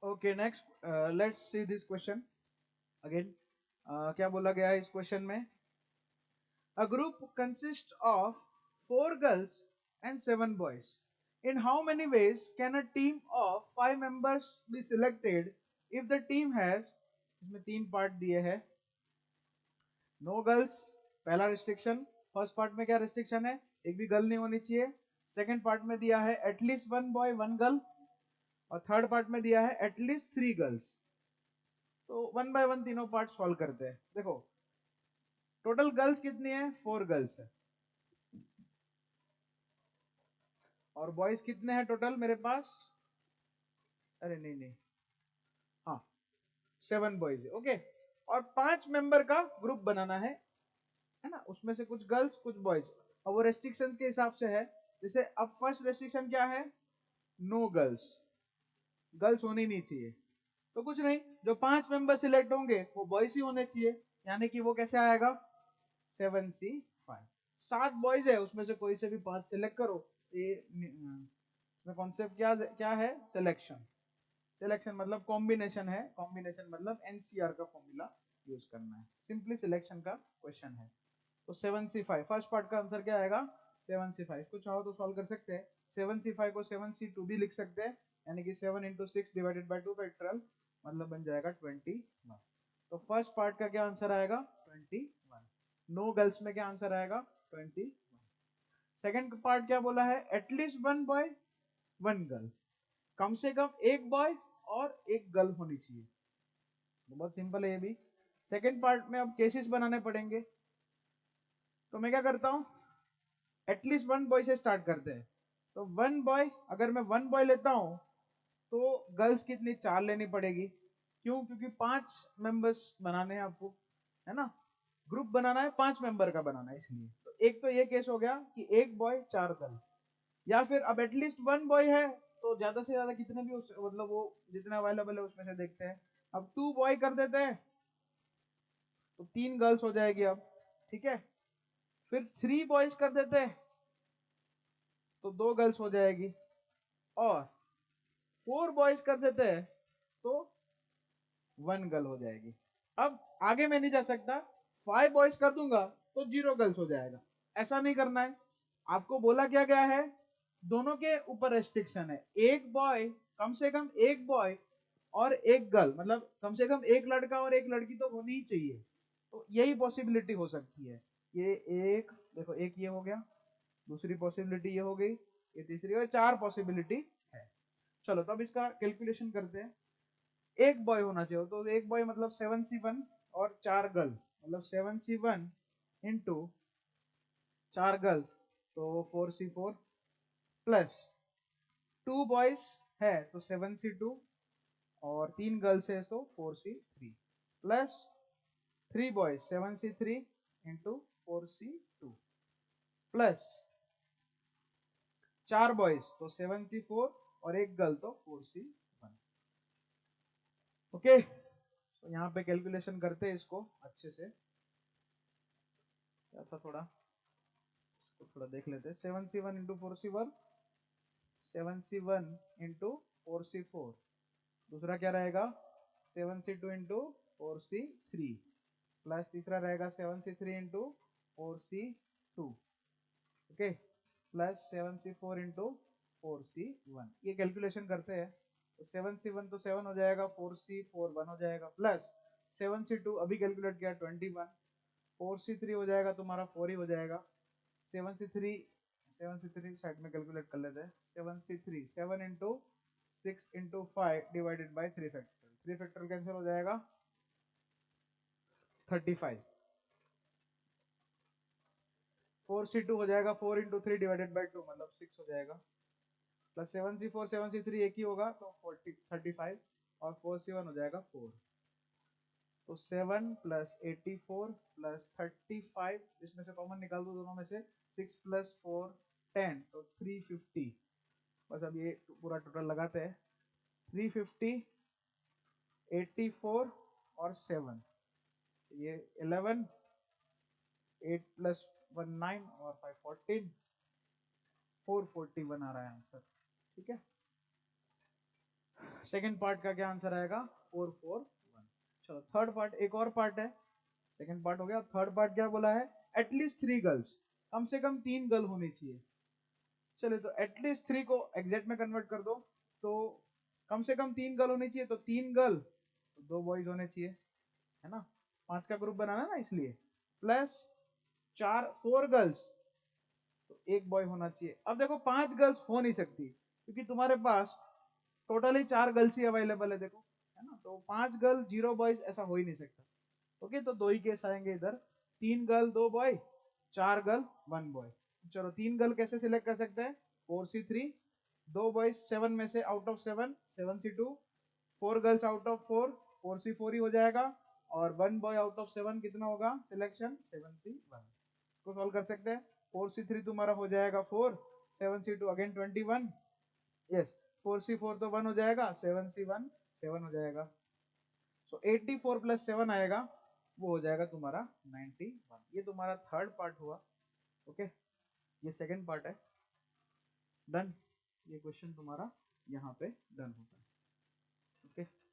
Okay next, let's see this question again. क्या बोला गया है इस क्वेश्चन में? A group consists of 4 girls and 7 boys. In how many ways can a team of 5 members be selected if the team has, इसमें 3 part दिए हैं। No girls पहला रिस्ट्रिक्शन। फर्स्ट पार्ट में क्या रिस्ट्रिक्शन है? एक भी गर्ल नहीं होनी चाहिए। सेकंड पार्ट में दिया है एटलीस्ट 1 boy 1 girl, और थर्ड पार्ट में दिया है एटलीस्ट 3 गर्ल्स। तो 1 बाय 1 तीनों पार्ट सॉल्व करते हैं। देखो टोटल गर्ल्स कितनी है? 4 गर्ल्स है। और बॉयज कितने हैं टोटल मेरे पास? अरे नहीं नहीं, हाँ 7 बॉयज है। ओके, और 5 मेंबर का ग्रुप बनाना है ना, उसमें से कुछ गर्ल्स कुछ बॉयज। और वो रेस्ट्रिक्शंस के हिसाब से है। जैसे अब फर्स्ट रेस्ट्रिक्शन क्या है? नो गर्ल्स, गर्ल्स होनी नहीं चाहिए। तो कुछ नहीं, जो 5 मेंबर सिलेक्ट होंगे वो बॉयज ही होने चाहिए, यानी कि वो कैसे आएगा? 7C5। 7 बॉयज है, उसमें से कोई से भी 5 सिलेक्ट करो। ये इसमें कॉन्सेप्ट क्या क्या है? सिलेक्शन। सिलेक्शन मतलब कॉम्बिनेशन है, कॉम्बिनेशन मतलब एनसीआर का फॉर्मूला यूज करना है। सिंपली सिलेक्शन का क्वेश्चन है। तो 7C5 फर्स्ट पार्ट का आंसर क्या आएगा? 7C5। इसको चाहो तो सॉल्व कर सकते हैं। 7C5 को 7C2 भी लिख सकते हैं, यानी कि 7 × 6 डिवाइडेड बाय 2 फैक्टोरियल, मतलब बन जाएगा 21। तो फर्स्ट पार्ट का क्या आंसर आएगा? 21। नो गर्ल्स में क्या आंसर आएगा? 21। सेकंड पार्ट क्या बोला है? एटलीस्ट 1 boy 1 girl, कम से कम एक बॉय और एक गर्ल होनी चाहिए। तो बहुत सिंपल है ये भी। सेकंड पार्ट में अब केसेस बनाने पड़ेंगे। तो मैं क्या करता हूं, एटलीस्ट 1 बॉय से स्टार्ट करते हैं। तो 1 बॉय, अगर मैं 1 बॉय लेता हूं तो गर्ल्स कितनी? 4 लेनी पड़ेगी। क्यों? क्योंकि 5 मेंबर्स बनाने हैं आपको, है ना, ग्रुप बनाना है, 5 मेंबर का बनाना है, इसलिए। तो एक तो ये केस हो गया कि 1 बॉय 4 गर्ल। या फिर अब एटलीस्ट 1 बॉय है तो ज्यादा से ज्यादा कितने भी मतलब वो जितने अवेलेबल है उसमें से देखते हैं। अब 2 बॉय कर देते हैं तो 3 गर्ल्स हो जाएगी अब, ठीक है। फिर 3 बॉयज कर देते हैं तो 2 गर्ल्स हो जाएगी। और 4 बॉयज कर देते हैं तो 1 गर्ल हो जाएगी। अब आगे मैं नहीं जा सकता, 5 बॉयज कर दूंगा तो 0 गर्ल्स हो जाएगा। ऐसा नहीं करना है। आपको बोला क्या गया है? दोनों के ऊपर रेस्ट्रिक्शन है। एक बॉय, कम से कम एक बॉय और एक गर्ल, मतलब कम से कम एक लड़का और एक लड़की तो होनी ही चाहिए। तो यही पॉसिबिलिटी हो सकती है। ये एक, देखो एक ये हो गया, दूसरी पॉसिबिलिटी ये हो गई, ये तीसरी, और 4 पॉसिबिलिटी है। चलो तो अब इसका कैलकुलेशन करते हैं। एक बॉय होना चाहिए, तो एक बॉय मतलब 7C1 और 4 गर्ल, मतलब 7C1 इंटू 4 गर्ल, तो 4C4 प्लस 2 बॉयज है तो 7C2 और 3 गर्ल्स है तो 4C3 plus 3 boys 7C3 into 4C2 plus 4 boys तो 7C4 और एक गर्ल तो 4C1। ओके, तो यहाँ पे कैलकुलेशन करते हैं इसको अच्छे से। क्या था, थोड़ा इसको थोड़ा देख लेते हैं। 7C1 into 4C1, 7C1 into 4C4, दूसरा क्या रहेगा 7C2 इंटू 4C3, प्लस तीसरा रहेगा 7C3 into 4C2, okay, plus 7C4 into 4C1। ये कैलकुलेशन करते हैं। तो 7C1 तो 7 हो जाएगा, 4C4 1 हो जाएगा, प्लस 7C2 अभी कैलकुलेट किया 21, 4C3 हो जाएगा तुम्हारा 4 ही हो जाएगा। 7C3, 7C3 साइड में कैलकुलेट कर लेते हैं। 7C3 7 into 6 into 5 divided by 3 factorial, 3 factorial cancel हो जाएगा 35। 4C2 हो जाएगा 4 इंटू 3 डिवाइडेड बाई 2, मतलब 6 हो जाएगा, प्लस 7C4 7C3 एक ही होगा तो 35, और 4C1 हो जाएगा 4। तो 7 प्लस 84 प्लस 35, इसमें से कॉमन निकाल दो दोनों में से, 6 प्लस 4 10, तो 350। बस अब ये पूरा टोटल लगाते हैं। 350, 84 और 7, ये 11, 8 प्लस 1 9 और 5 14, 441 आ रहा है आंसर, ठीक है। सेकेंड पार्ट का क्या आंसर आएगा? 441। चलो थर्ड पार्ट, एक और पार्ट है। सेकेंड पार्ट हो गया, थर्ड पार्ट क्या बोला है? एटलीस्ट 3 गर्ल्स, कम से कम 3 गर्ल होनी चाहिए। चलिए तो एटलीस्ट 3 को एग्जैक्ट में कन्वर्ट कर दो, तो कम से कम 3 गर्ल होनी चाहिए, तो 3 गर्ल तो 2 बॉयज होने चाहिए, है ना? 5 का ग्रुप बनाना ना, इसलिए प्लस 4 गर्ल्स तो 1 बॉय होना चाहिए। अब देखो 5 गर्ल्स हो नहीं सकती क्योंकि तुम्हारे पास टोटली 4 गर्ल्स ही अवेलेबल है, देखो, है ना? तो 5 गर्ल 0 बॉयज ऐसा हो ही नहीं सकता। ओके, तो 2 ही केस आएंगे इधर, 3 गर्ल 2 बॉय, 4 गर्ल 1 बॉय। चलो 3 गर्ल कैसे सिलेक्ट कर सकते हैं? 4C3, 2 बॉयज 7 में से out of 7, 7C2, 4 girls out of 4, 4C4 ही हो जाएगा, और 1 बॉय आउट ऑफ 7 कितना होगा सिलेक्शन? 7C1। को सॉल्व कर सकते हैं। 4C3 तुम्हारा हो जाएगा 4, 7C2 अगेन 21, यस 4C4 तो 1 हो जाएगा, 7C1 7 हो जाएगा। सो 84 प्लस 7 आएगा, वो हो जाएगा तुम्हारा 91। ये तुम्हारा थर्ड पार्ट हुआ। ओके, ये सेकंड पार्ट है। डन, ये क्वेश्चन तुम्हारा यहाँ पे डन होता है। ओके।